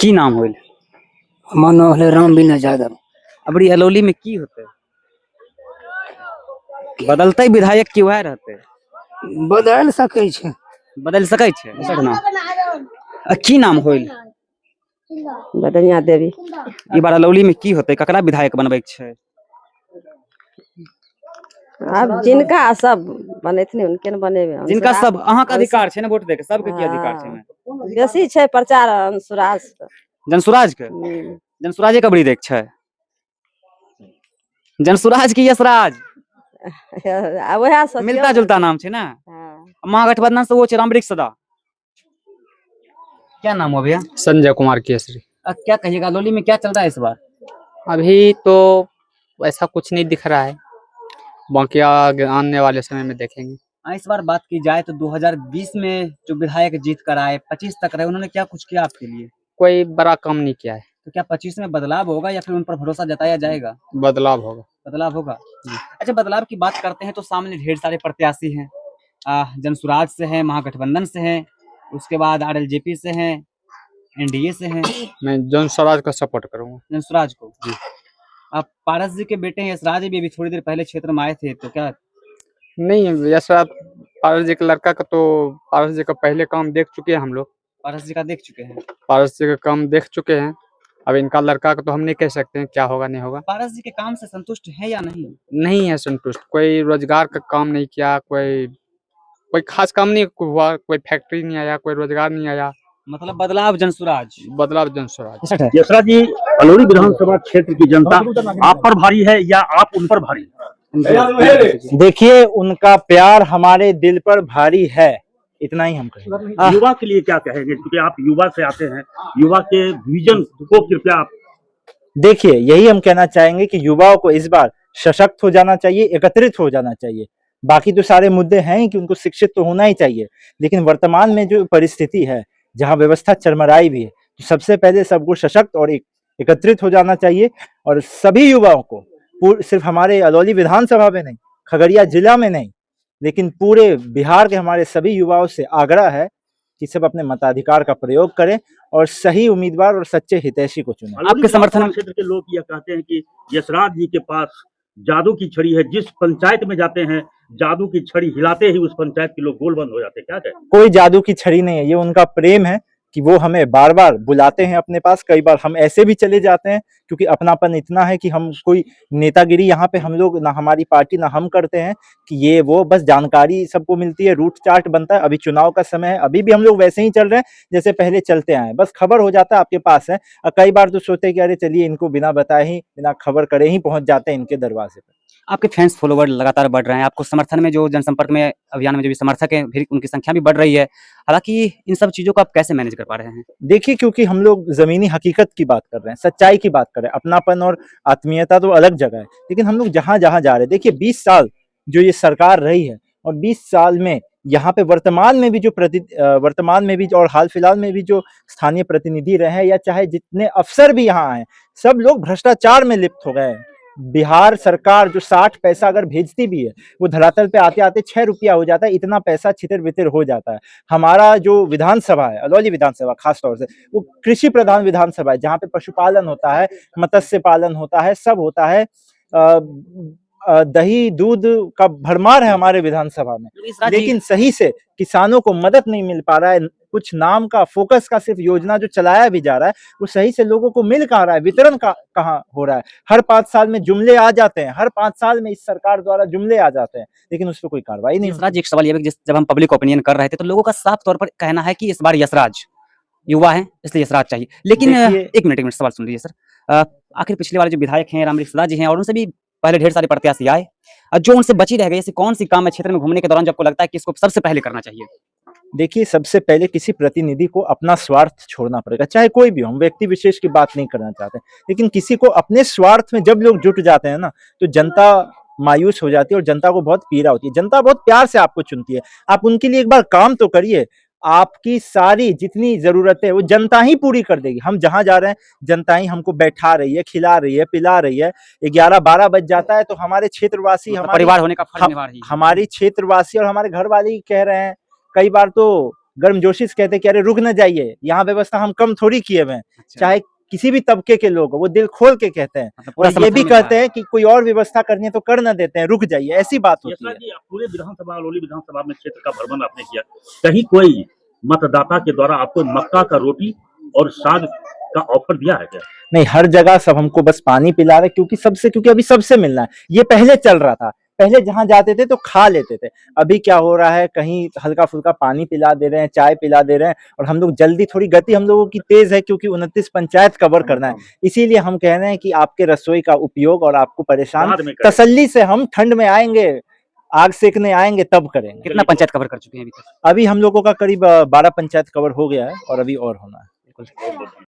की नाम होल? हमर नाम है राम बिना यादव। अबरी अलौली में की होते? बदलते विधायक की वह रहते? बदल सकै छै। बदल सकै छै सर नाम? की नाम होल? बदनिया देवी। ई बार अलौली में की होते? ककरा विधायक बनबै के छै? अब जिनका सब बनेथिन उनके न बनेबे। जिनका सब अहाँ का अधिकार छै ना वोट दे के, सबके की अधिकार छै में? बेसी छै प्रचार अंशुराज। जनसुराज के? जनसुराजे कबरी देख छै? जनसुराज की यशराज? वह सोचियो मिलता जुलता नाम छै ना? हाँ। महागठबंधन से वो छै रामवृक्ष सदा। क्या नाम हो भैया? संजय कुमार केसरी। क्या कहिएगा अलौली में क्या चल रहा है इस बार? अभी तो ऐसा कुछ नहीं दिख रहा है, बाकी आने वाले समय में देखेंगे। इस बार बात की जाए तो 2020 में जो विधायक जीत कर आए 25 तक रहे, उन्होंने क्या कुछ किया आपके लिए? कोई बड़ा काम नहीं किया है। तो क्या 25 में बदलाव होगा या फिर उन पर भरोसा जताया जाएगा? बदलाव होगा। बदलाव होगा। अच्छा, बदलाव की बात करते हैं तो सामने ढेर सारे प्रत्याशी हैं। जनसुराज से हैं, महागठबंधन से हैं, उसके बाद आरएलजेपी से हैं, एनडीए से हैं। मैं जन स्वराज का सपोर्ट करूंगा। जनसुराज को जी। आप पारस जी के बेटे हैं यशराज भी अभी थोड़ी देर पहले क्षेत्र में आए थे, तो क्या? नहीं, यशराज पारस जी का लड़का का तो पारस जी का पहले काम देख चुके हैं हम लोग। पारस जी का देख चुके हैं? पारस जी का काम देख चुके हैं। अब इनका लड़का का तो हम नहीं कह सकते हैं क्या होगा नहीं होगा। पारस जी के काम से संतुष्ट है या नहीं? नहीं है संतुष्ट, कोई रोजगार का काम नहीं किया, कोई खास काम नहीं हुआ, कोई फैक्ट्री नहीं आया, कोई रोजगार नहीं आया। मतलब बदलाव जनसुराज। बदलाव जन स्वराज। यशराज जी, अलौली विधानसभा क्षेत्र की जनता आप पर भारी है या आप उन पर भारी है? देखिए, उनका प्यार हमारे दिल पर भारी है, इतना ही हम कहेंगे। युवा के लिए क्या कहेंगे, क्योंकि आप युवा से आते हैं, युवा के विजन को कृपया आप। देखिए, यही हम कहना चाहेंगे कि युवाओं को इस बार सशक्त हो जाना चाहिए, एकत्रित हो जाना चाहिए। बाकी तो सारे मुद्दे हैं ही कि उनको शिक्षित तो होना ही चाहिए, लेकिन वर्तमान में जो परिस्थिति है, जहां व्यवस्था चरमराई भी है, तो सबसे पहले सबको सशक्त और एकत्रित हो जाना चाहिए। और सभी युवाओं को सिर्फ हमारे अलौली विधानसभा में नहीं, खगड़िया जिला में नहीं, लेकिन पूरे बिहार के हमारे सभी युवाओं से आग्रह है कि सब अपने मताधिकार का प्रयोग करें और सही उम्मीदवार और सच्चे हितैषी को चुनें। आपके समर्थन क्षेत्र के लोग यह कहते हैं कि यशराज जी के पास जादू की छड़ी है, जिस पंचायत में जाते हैं जादू की छड़ी हिलाते ही उस पंचायत के लोग गोल बंद हो जाते हैं, क्या कहें? कोई जादू की छड़ी नहीं है, ये उनका प्रेम है कि वो हमें बार बार बुलाते हैं अपने पास। कई बार हम ऐसे भी चले जाते हैं क्योंकि अपनापन इतना है कि हम कोई नेतागिरी यहाँ पे हम लोग ना, हमारी पार्टी ना हम करते हैं कि ये वो, बस जानकारी सबको मिलती है, रूट चार्ट बनता है। अभी चुनाव का समय है, अभी भी हम लोग वैसे ही चल रहे हैं जैसे पहले चलते आए, बस खबर हो जाता है आपके पास है। और कई बार तो सोचते हैं कि अरे चलिए इनको बिना बताए ही, बिना खबर करे ही पहुंच जाते हैं इनके दरवाजे पर। आपके फैंस फॉलोवर लगातार बढ़ रहे हैं, आपको समर्थन में जो जनसंपर्क में अभियान में जो भी समर्थक हैं फिर उनकी संख्या भी बढ़ रही है, हालांकि इन सब चीजों को आप कैसे मैनेज कर पा रहे हैं? देखिए, क्योंकि हम लोग जमीनी हकीकत की बात कर रहे हैं, सच्चाई की बात कर रहे हैं। अपनापन और आत्मीयता तो अलग जगह है, लेकिन हम लोग जहां जहां जा रहे हैं, देखिए 20 साल जो ये सरकार रही है और 20 साल में यहाँ पे वर्तमान में भी और हाल फिलहाल में भी जो स्थानीय प्रतिनिधि रहे हैं या चाहे जितने अफसर भी यहाँ आए, सब लोग भ्रष्टाचार में लिप्त हो गए हैं। बिहार सरकार जो 60 पैसा अगर भेजती भी है, वो धरातल पे आते आते 6 रुपया हो जाता है, इतना पैसा छितर बितर हो जाता है। हमारा जो विधानसभा है, अलौली विधानसभा खास तौर से, वो कृषि प्रधान विधानसभा है, जहाँ पे पशुपालन होता है, मत्स्य पालन होता है, सब होता है। दही दूध का भरमार है हमारे विधानसभा में, लेकिन सही से किसानों को मदद नहीं मिल पा रहा है। कुछ नाम का, फोकस का सिर्फ योजना जो चलाया भी जा रहा है, वो सही से लोगों को मिल कहाँ रहा है, वितरण कहाँ हो रहा है। हर 5 साल में जुमले आ जाते हैं, हर 5 साल में इस सरकार द्वारा जुमले आ जाते हैं, लेकिन उस पर कोई कार्रवाई नहीं। यशराज, एक सवाल ये है कि जब हम पब्लिक ओपिनियन कर रहे थे तो लोगों का साफ तौर पर कहना है कि इस बार यशराज युवा है इसलिए यशराज चाहिए, लेकिन एक मिनट सवाल सुन लीजिए सर। आखिर पिछले वाले जो विधायक हैं रामवृक्ष सदा जी हैं, और उनसे भी पहले ढेर सारे प्रत्याशी आए, जो उनसे बची रह गई, ऐसी कौन सी काम है क्षेत्र में घूमने के दौरान जब आपको लगता है कि इसको सबसे पहले करना चाहिए? देखिए, सबसे पहले किसी प्रतिनिधि को अपना स्वार्थ छोड़ना पड़ेगा, चाहे कोई भी हो। हम व्यक्ति विशेष की बात नहीं करना चाहते, लेकिन किसी को अपने स्वार्थ में जब लोग जुट जाते हैं ना, तो जनता मायूस हो जाती है और जनता को बहुत पीड़ा होती है। जनता बहुत प्यार से आपको चुनती है, आप उनके लिए एक बार काम तो करिए। आपकी सारी जितनी जरूरतें वो जनता ही पूरी कर देगी। हम जहां जा रहे हैं, जनता ही हमको बैठा रही है, खिला रही है, पिला रही है। 11-12 बज जाता है तो हमारे क्षेत्रवासी, हमारे परिवार होने का फर्ज निभा रही है। हमारी क्षेत्रवासी और हमारे घर वाले ही कह रहे हैं, कई बार तो गर्मजोशी से कहते हैं कि अरे रुक ना जाइए, यहाँ व्यवस्था हम कम थोड़ी किए हुए हैं। चाहे किसी भी तबके के लोग हो, वो दिल खोल के कहते हैं मतलब पूरा और ये समर्थन भी मिल रहा कहते हैं कि कोई और व्यवस्था करनी है तो कर ना देते हैं, रुक जाइए, ऐसी बात होती यशराज है। जी, आप पूरे विधानसभा अरवली विधानसभा में क्षेत्र का भ्रमण आपने किया, कहीं कोई मतदाता के द्वारा आपको मक्का का रोटी और साग का ऑफर दिया है क्या? नहीं, हर जगह सब हमको बस पानी पिला रहे, क्योंकि अभी सबसे मिलना है। ये पहले चल रहा था, पहले जहां जाते थे तो खा लेते थे। अभी क्या हो रहा है, कहीं हल्का फुल्का पानी पिला दे रहे हैं, चाय पिला दे रहे हैं, और हम लोग जल्दी, थोड़ी गति हम लोगों की तेज है क्योंकि 29 पंचायत कवर करना है। इसीलिए हम कह रहे हैं कि आपके रसोई का उपयोग और आपको परेशान बाद में करें। तसल्ली से, हम ठंड में आएंगे, आग सेकने आएंगे तब करेंगे। कितना पंचायत कवर कर चुके हैं अभी तक? अभी हम लोगों का करीब 12 पंचायत कवर हो गया है और अभी और होना है। बहुत बहुत